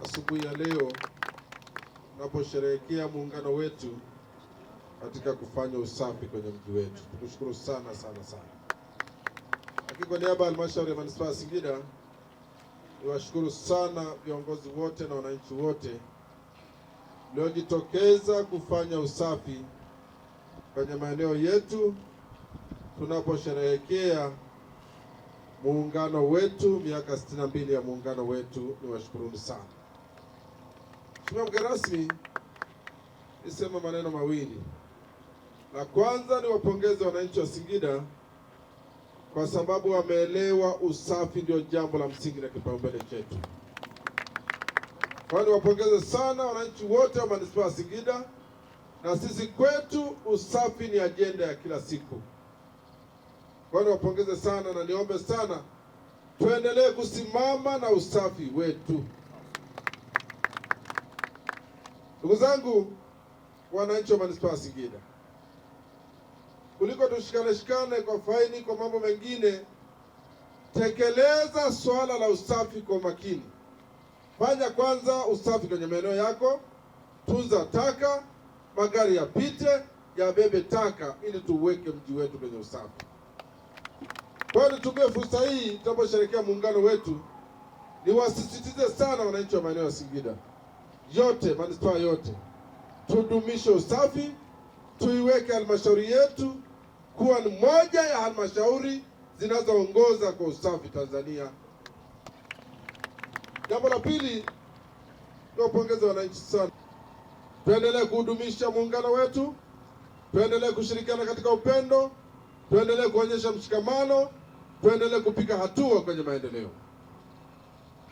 asubuhi ya leo tunaposherehekea muungano wetu katika kufanya usafi kwenye mji wetu. Tunashukuru sana sana sana. Lakini kwa niaba ya halmashauri ya manispaa ya Singida, niwashukuru sana viongozi wote na wananchi wote mliojitokeza kufanya usafi kwenye maeneo yetu tunaposherehekea muungano wetu, miaka 62 ya muungano wetu. Niwashukuruni sana. Mheshimiwa mgeni rasmi, nisema maneno mawili. La kwanza, ni wapongeze wananchi wa Singida kwa sababu wameelewa usafi ndio jambo la msingi na kipaumbele chetu. Kwa hiyo niwapongeze sana wananchi wote wa manispaa ya Singida, na sisi kwetu usafi ni ajenda ya kila siku. Kwa hiyo niwapongeze sana na niombe sana tuendelee kusimama na usafi wetu. Ndugu zangu wananchi wa manispaa ya Singida, kuliko tushikane kwa faini kwa mambo mengine, tekeleza swala la usafi kwa makini. Fanya kwanza usafi kwenye maeneo yako, tunza taka, magari yapite, yabebe taka ili tuweke mji wetu kwenye usafi. Kwa hiyo nitumie fursa hii tunaposherehekea muungano wetu, niwasisitize sana wananchi wa maeneo ya Singida yote, manispaa yote, tudumishe usafi, tuiweke halmashauri yetu kuwa ni moja ya halmashauri zinazoongoza kwa usafi Tanzania. Jambo la pili, niwapongeze wananchi sana. Tuendelee kudumisha muungano wetu, tuendelee kushirikiana katika upendo, tuendelee kuonyesha mshikamano, tuendelee kupiga hatua kwenye maendeleo.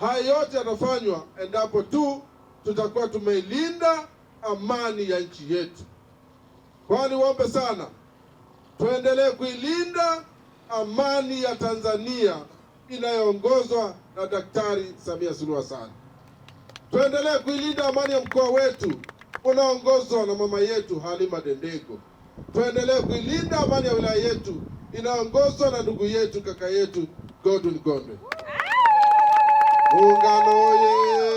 Haya yote yanafanywa endapo tu tutakuwa tumeilinda amani ya nchi yetu. Kwa niombe sana tuendelee kuilinda amani ya Tanzania inayoongozwa na Daktari Samia Suluhu Hassan. Tuendelee kuilinda amani ya mkoa wetu unaongozwa na mama yetu Halima Dendego. Tuendelee kuilinda amani ya wilaya yetu inaongozwa na ndugu yetu, kaka yetu Godwin Gondwe. Muungano oye!